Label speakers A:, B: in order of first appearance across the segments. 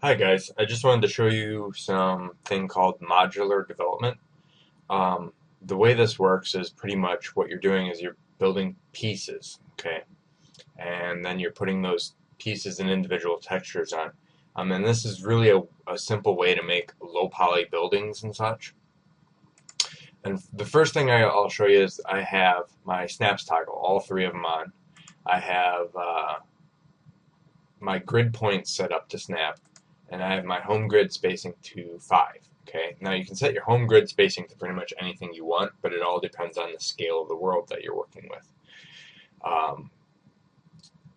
A: Hi guys, I just wanted to show you something called modular development. The way this works is pretty much what you're doing is you're building pieces, okay? And then you're putting those pieces and individual textures on. And this is really a simple way to make low poly buildings and such. And the first thing I'll show you is I have my snaps toggle, all three of them on. I have my grid points set up to snap, and I have my home grid spacing to 5. Okay, now you can set your home grid spacing to pretty much anything you want, but it all depends on the scale of the world that you're working with.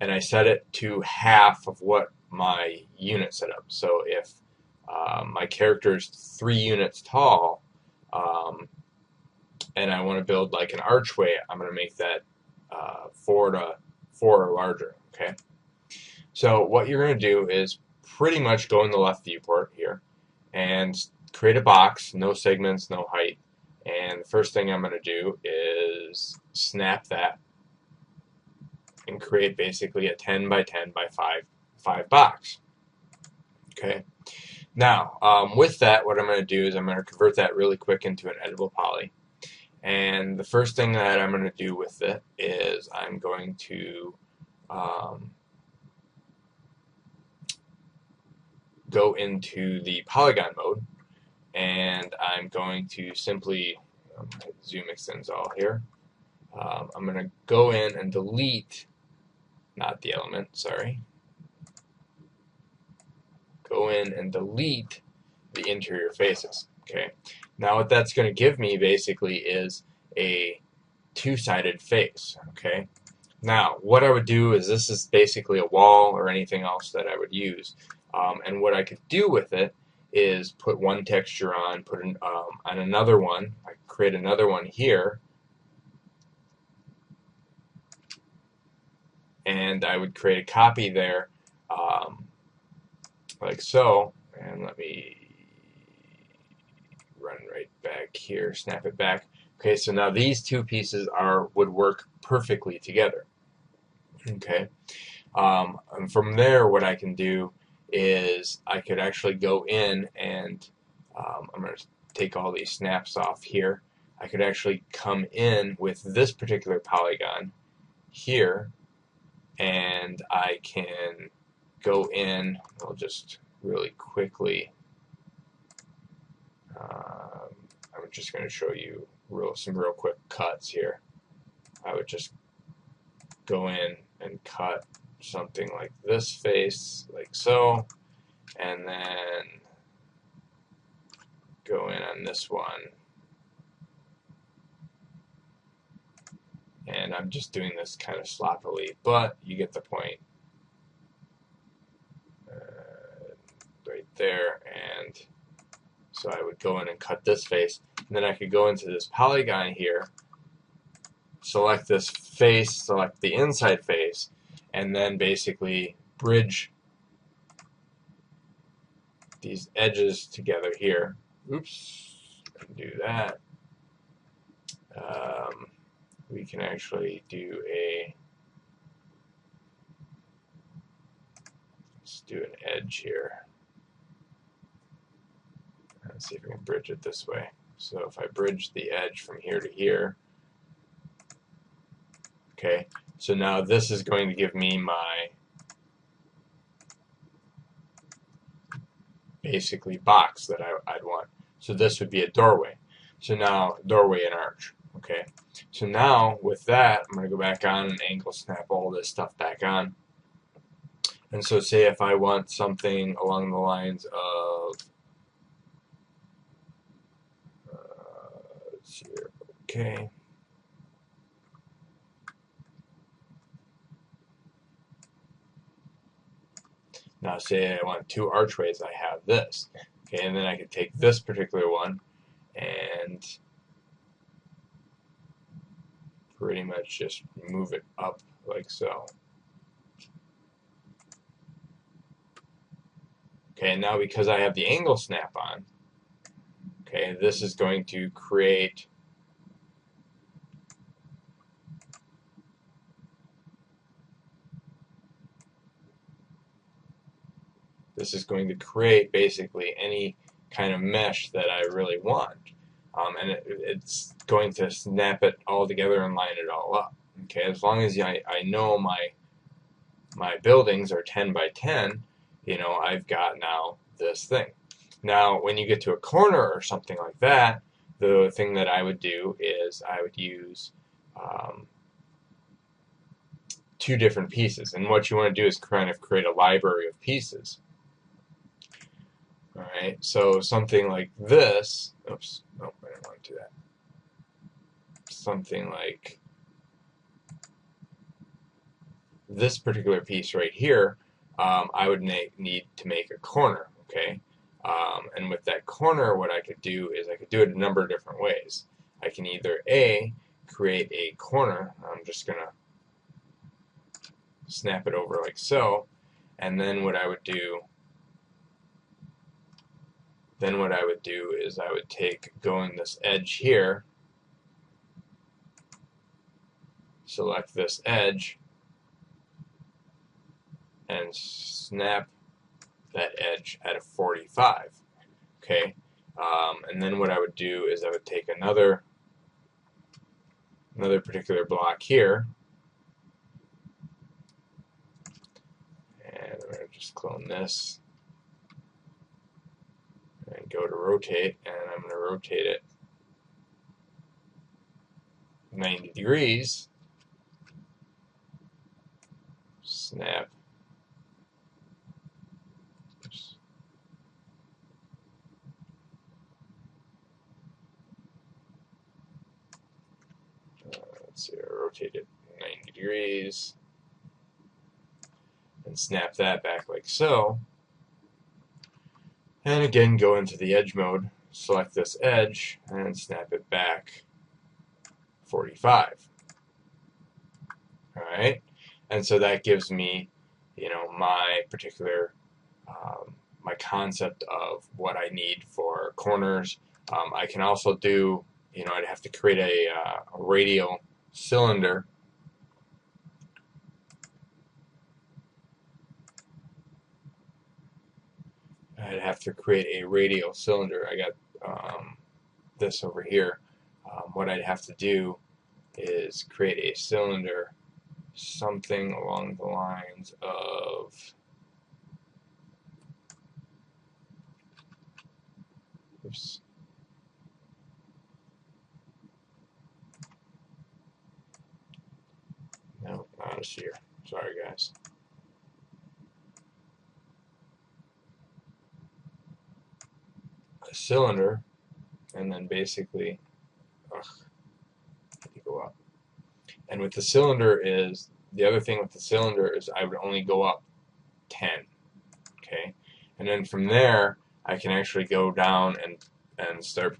A: And I set it to half of what my unit set up. So if my character is 3 units tall, and I want to build like an archway, I'm going to make that 4 or larger. Okay. So what you're going to do is pretty much go in the left viewport here and create a box, no segments, no height. And the first thing I'm going to do is snap that and create basically a 10 by 10 by 5 box. Okay. Now, with that, what I'm going to do is I'm going to convert that really quick into an editable poly. And the first thing that I'm going to do with it is I'm going to go into the polygon mode, and I'm going to simply zoom extends all here. I'm going to go in and delete, not the element, sorry. Go in and delete the interior faces. Okay. Now what that's going to give me basically is a two-sided face. Okay. Now what I would do is this is basically a wall or anything else that I would use. And what I could do with it is put one texture on, put on another one. I create another one here, and I would create a copy there, like so. And let me run right back here, snap it back. Okay, so now these two pieces would work perfectly together. Okay, and from there, what I can do is I could actually go in and I'm going to take all these snaps off here. I could actually come in with this particular polygon here, and I can go in. I'll just really quickly. I'm just going to show you some real quick cuts here. I would just go in and cut something like this face, like so, and then go in on this one. And I'm just doing this kind of sloppily, but you get the point. Right there, and so I would go in and cut this face, and then I could go into this polygon here, select this face, select the inside face, and then basically bridge these edges together here. Oops, do that. We can actually do let's do an edge here. Let's see if we can bridge it this way. So if I bridge the edge from here to here, okay, so now this is going to give me my basically box that I'd want. So this would be a doorway. So now doorway and arch. Okay. So now with that, I'm going to go back on and angle snap all this stuff back on. And so say if I want something along the lines of let's see here. Okay. Now say I want 2 archways, I have this. Okay, and then I could take this particular one and pretty much just move it up like so. Okay, and now because I have the angle snap on, okay, this is going to create this is going to create basically any kind of mesh that I really want. And it's going to snap it all together and line it all up. Okay, as long as I know my buildings are 10 by 10, I've got now this thing. Now, when you get to a corner or something like that, the thing that I would do is I would use two different pieces. And what you want to do is kind of create a library of pieces. All right, so something like this. Oops, no, I didn't want to do that. Something like this particular piece right here, I would need to make a corner, okay? And with that corner, what I could do is I could do it a number of different ways. I can either A, create a corner. I'm just going to snap it over like so, and then what I would do is I would go in this edge here, select this edge, and snap that edge at a 45. Okay, and then what I would do is I would take another particular block here, and I'm going to just clone this and go to rotate, and I'm going to rotate it 90 degrees, snap. Oops. Let's see, I rotate it 90 degrees and snap that back like so. And again, go into the edge mode, select this edge, and snap it back 45. Alright, and so that gives me, my particular, my concept of what I need for corners. I can also do, I'd have to create a radial cylinder. I'd have to create a radial cylinder. I got this over here. What I'd have to do is create a cylinder, something along the lines of oops. No, not a sphere. Sorry, guys. A cylinder, and then basically, go up. And with the cylinder is, the other thing with the cylinder is I would only go up 10. Okay? And then from there, I can actually go down and start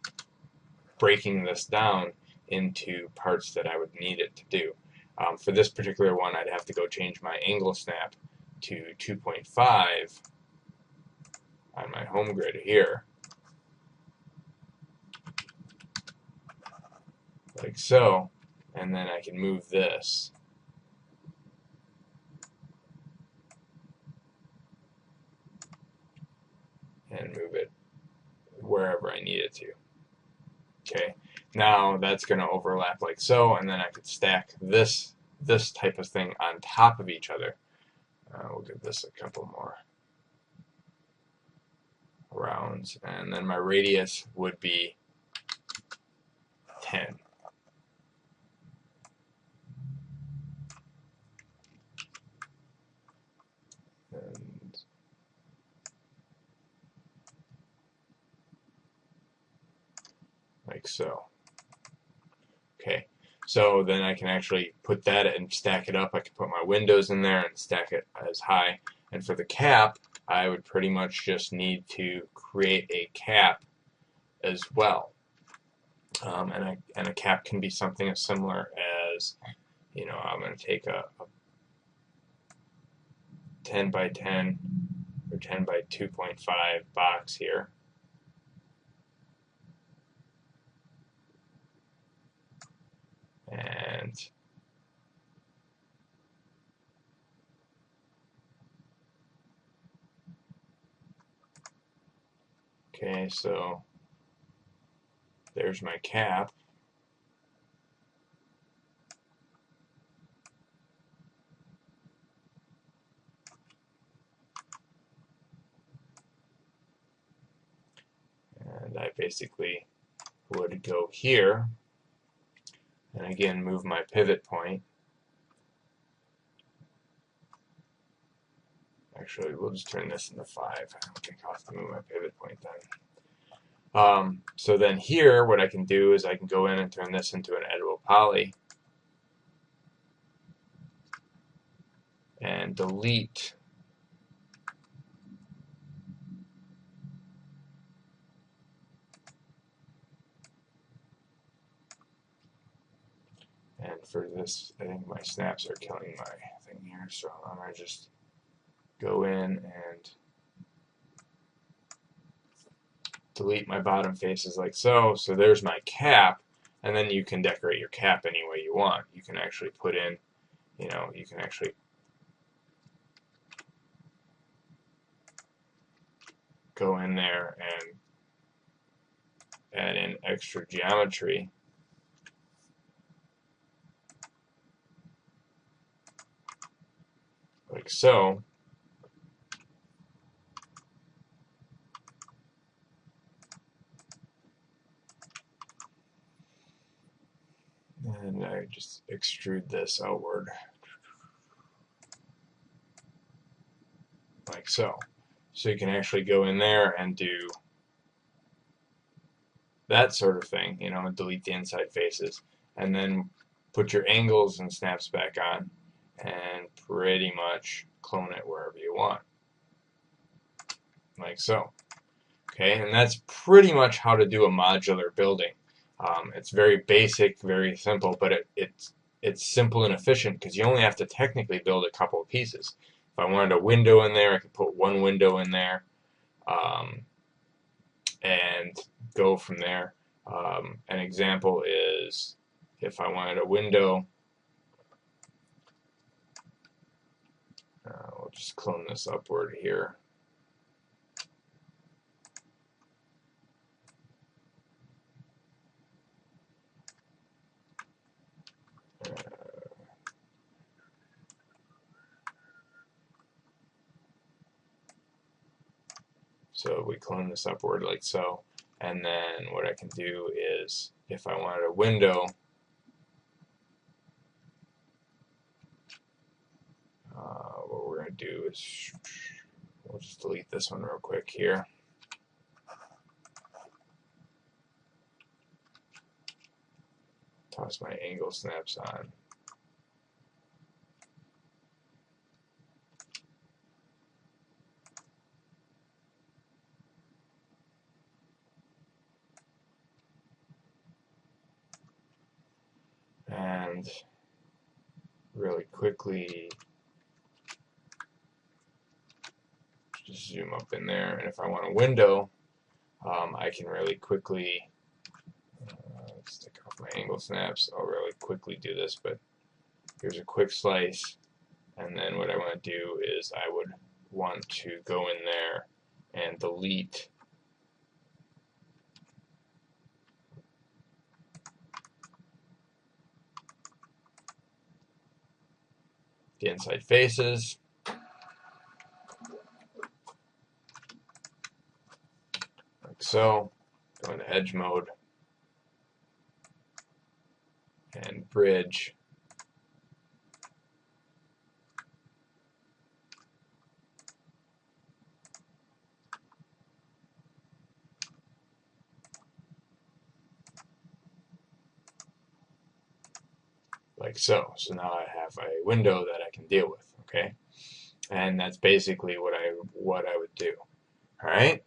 A: breaking this down into parts that I would need it to do. For this particular one, I'd have to go change my angle snap to 2.5 on my home grid here, like so, and then I can move this and move it wherever I need it to. Okay, now that's going to overlap like so, and then I could stack this type of thing on top of each other. We'll give this a couple more rounds, and then my radius would be 10. And like so. Okay, so then I can actually put that and stack it up. I can put my windows in there and stack it as high. And for the cap, I would pretty much just need to create a cap as well. And a cap can be something as similar as, I'm going to take a 10 by 10 or 10 by 2.5 box here. And Okay, so there's my cap. And I basically would go here, and again move my pivot point. Actually, we'll just turn this into 5. I don't think I'll have to move my pivot point then. So then here, what I can do is I can go in and turn this into an editable poly and delete and for this, I think my snaps are killing my thing here, so I'm going to just go in and delete my bottom faces like so. So there's my cap, and then you can decorate your cap any way you want. You can actually put in, you can actually go in there and add in extra geometry. Like so. And I just extrude this outward. Like so. So you can actually go in there and do that sort of thing, and delete the inside faces. And then put your angles and snaps back on and pretty much clone it wherever you want. Like so. Okay, and that's pretty much how to do a modular building. It's very basic, very simple, but it's simple and efficient because you only have to technically build a couple of pieces. If I wanted a window in there, I could put one window in there and go from there. An example is if I wanted a window, we'll just clone this upward here. So we clone this upward like so, and then what I can do is, if I wanted a window, what we're going to do is, we'll just delete this one real quick here. Toss my angle snaps on. And really quickly just zoom up in there, and if I want a window, I can really quickly stick off my angle snaps. I'll really quickly do this, but here's a quick slice, and then what I want to do is I would want to go in there and delete the inside faces. Like so. Go into edge mode and bridge. Like so. So now I have a window that I can deal with, okay? And that's basically what I would do. All right?